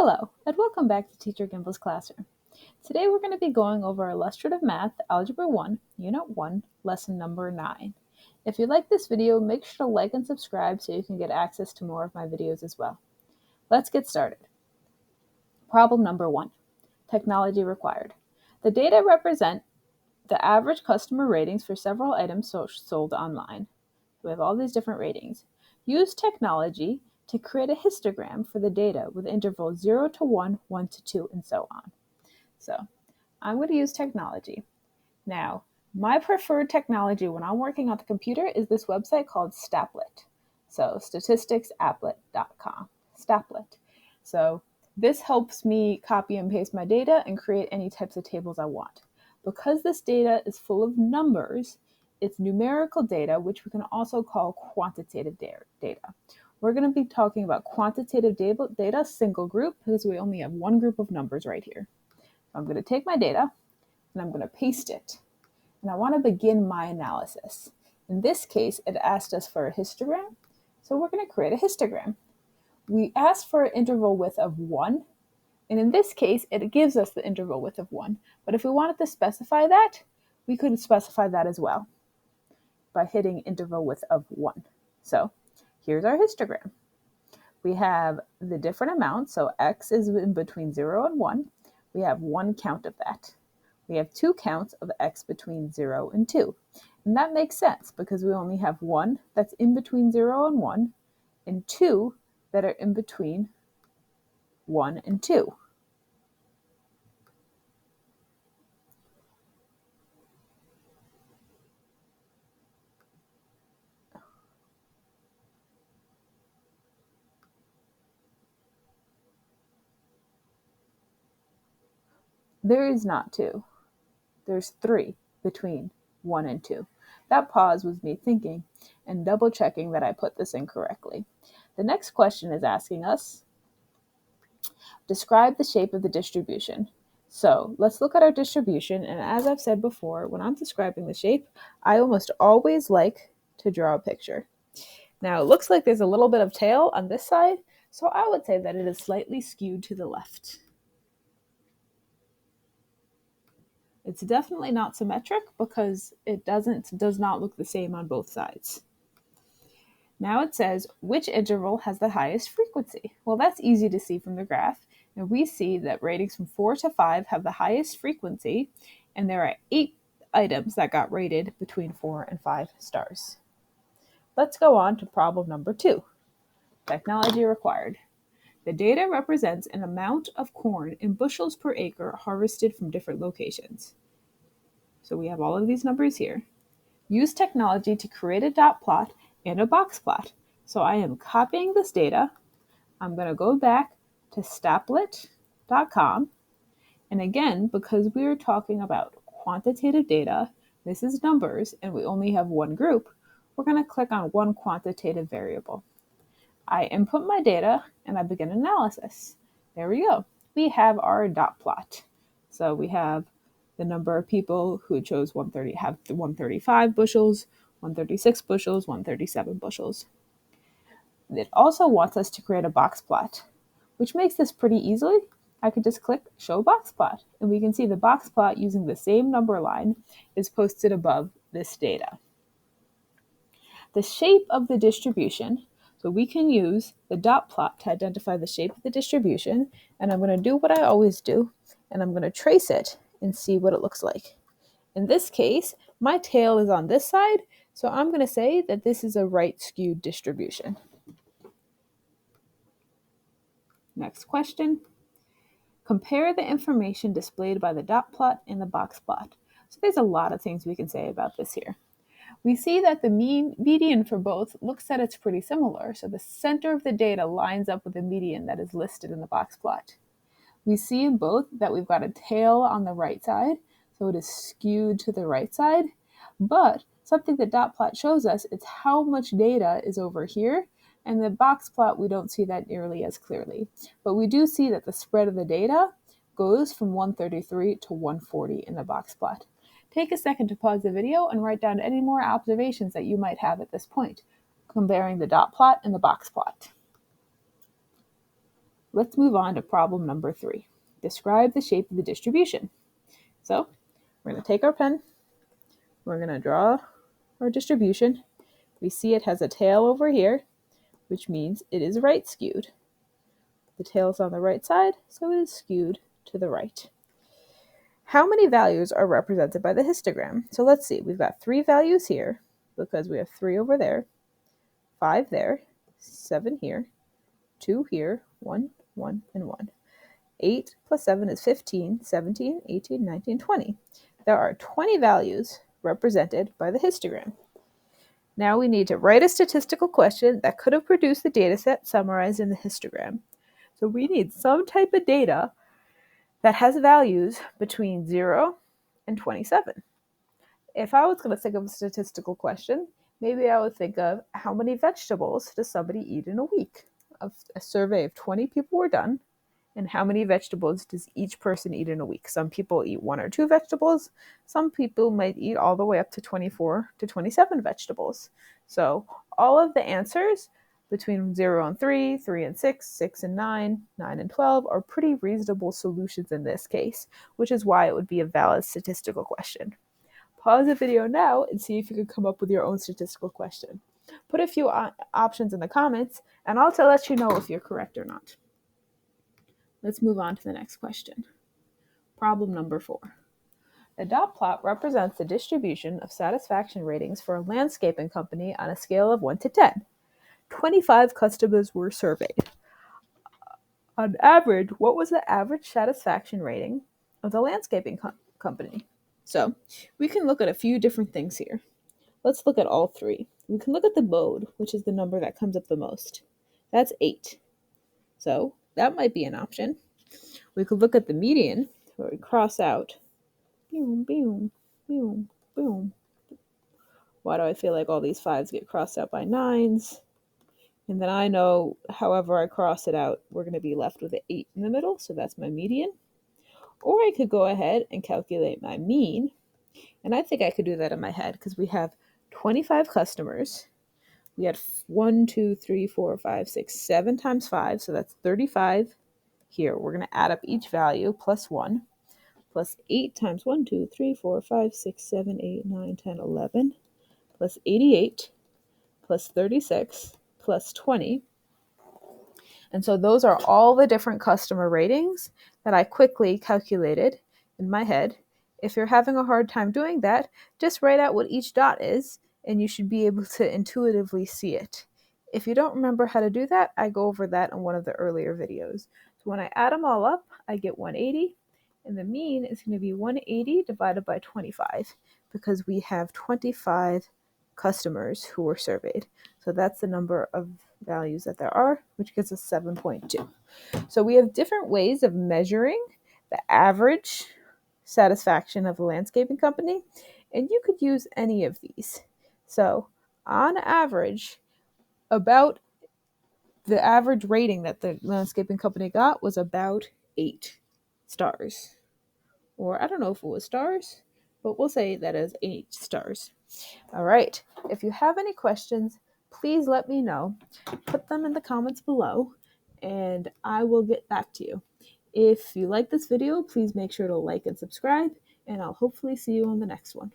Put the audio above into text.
Hello, and welcome back to Teacher Gimbel's Classroom. Today we're going to be going over Illustrative Math, Algebra 1, Unit 1, Lesson number 9. If you like this video, make sure to like and subscribe so you can get access to more of my videos as well. Let's get started. Problem number 1, Technology Required. The data represent the average customer ratings for several items sold online. We have all these different ratings. Use technology to create a histogram for the data with intervals 0 to 1, 1 to 2, and so on. So I'm going to use technology. Now, my preferred technology when I'm working on the computer is this website called Staplet. So statisticsapplet.com, Staplet. So this helps me copy and paste my data and create any types of tables I want. Because this data is full of numbers, it's numerical data, which we can also call quantitative data. We're going to be talking about quantitative data single group because we only have one group of numbers right here. I'm going to take my data and I'm going to paste it. And I want to begin my analysis. In this case, it asked us for a histogram, so we're going to create a histogram. We asked for an interval width of 1, and in this case, it gives us the interval width of 1. But if we wanted to specify that, we could specify that as well by hitting interval width of 1. So here's our histogram. We have the different amounts, so x is in between 0 and 1. We have one count of that. We have two counts of x between 0 and 2. And that makes sense because we only have one that's in between 0 and 1 and two that are in between 1 and 2. There is not 2. There's 3 between 1 and 2. That pause was me thinking and double checking that I put this in correctly. The next question is asking us, describe the shape of the distribution. So let's look at our distribution, and as I've said before, when I'm describing the shape, I almost always like to draw a picture. Now it looks like there's a little bit of tail on this side, so I would say that it is slightly skewed to the left. It's definitely not symmetric because it does not look the same on both sides. Now it says, which interval has the highest frequency? Well, that's easy to see from the graph. And we see that ratings from 4 to 5 have the highest frequency, and there are 8 items that got rated between 4 and 5 stars. Let's go on to problem number 2. Technology required. The data represents an amount of corn in bushels per acre harvested from different locations. So we have all of these numbers here. Use technology to create a dot plot and a box plot. So I am copying this data. I'm going to go back to staplet.com. And again, because we are talking about quantitative data, this is numbers, and we only have one group, we're going to click on one quantitative variable. I input my data and I begin analysis. There we go. We have our dot plot. So we have the number of people who chose 135 bushels, 136 bushels, 137 bushels. It also wants us to create a box plot, which makes this pretty easily. I could just click Show Box Plot, and we can see the box plot using the same number line is posted above this data. The shape of the distribution, so we can use the dot plot to identify the shape of the distribution, and I'm going to do what I always do, and I'm going to trace it and see what it looks like. In this case, my tail is on this side, so I'm going to say that this is a right skewed distribution. Next question. Compare the information displayed by the dot plot and the box plot. So there's a lot of things we can say about this here. We see that the median for both looks that it's pretty similar, so the center of the data lines up with the median that is listed in the box plot. We see in both that we've got a tail on the right side, so it is skewed to the right side, but something the dot plot shows us is how much data is over here, and the box plot we don't see that nearly as clearly. But we do see that the spread of the data goes from 133 to 140 in the box plot. Take a second to pause the video and write down any more observations that you might have at this point, comparing the dot plot and the box plot. Let's move on to problem number 3. Describe the shape of the distribution. So we're going to take our pen. We're going to draw our distribution. We see it has a tail over here, which means it is right skewed. The tail is on the right side, so it is skewed to the right. How many values are represented by the histogram? So let's see. We've got 3 values here because we have 3 over there, 5 there, 7 here, 2 here, 1, 1, and 1. 8 plus 7 is 15, 17, 18, 19, 20. There are 20 values represented by the histogram. Now we need to write a statistical question that could have produced the dataset summarized in the histogram. So we need some type of data that has values between 0 and 27. If I was going to think of a statistical question, maybe I would think of how many vegetables does somebody eat in a week? A survey of 20 people were done, and how many vegetables does each person eat in a week? Some people eat 1 or 2 vegetables. Some people might eat all the way up to 24 to 27 vegetables. So all of the answers between 0 and 3, 3 and 6, 6 and 9, 9 and 12 are pretty reasonable solutions in this case, which is why it would be a valid statistical question. Pause the video now and see if you can come up with your own statistical question. Put a few options in the comments, and I'll let you know if you're correct or not. Let's move on to the next question. Problem number 4. The dot plot represents the distribution of satisfaction ratings for a landscaping company on a scale of 1 to 10. 25 customers were surveyed. On average, what was the average satisfaction rating of the landscaping company? So we can look at a few different things here. Let's look at all 3. We can look at the mode, which is the number that comes up the most. That's 8. So that might be an option. We could look at the median, where we cross out. Boom, boom, boom, boom. Why do I feel like all these 5s get crossed out by 9s? And then I know, however I cross it out, we're going to be left with an 8 in the middle, so that's my median. Or I could go ahead and calculate my mean. And I think I could do that in my head because we have 25 customers. We had 1, 2, 3, 4, 5, 6, 7 times 5, so that's 35 here. We're going to add up each value plus 1, plus 8 times 1, 2, 3, 4, 5, 6, 7, 8, 9, 10, 11, plus 88, plus 36, plus 20. And so those are all the different customer ratings that I quickly calculated in my head. If you're having a hard time doing that, just write out what each dot is, and you should be able to intuitively see it. If you don't remember how to do that, I go over that in one of the earlier videos. So when I add them all up, I get 180, and the mean is going to be 180 divided by 25 because we have 25 customers who were surveyed. So that's the number of values that there are, which gives us 7.2. So we have different ways of measuring the average satisfaction of a landscaping company, and you could use any of these. So on average, about the average rating that the landscaping company got was about 8 stars. Or I don't know if it was stars, but we'll say that as 8 stars. All right. If you have any questions, please let me know. Put them in the comments below, and I will get back to you. If you like this video, please make sure to like and subscribe, and I'll hopefully see you on the next one.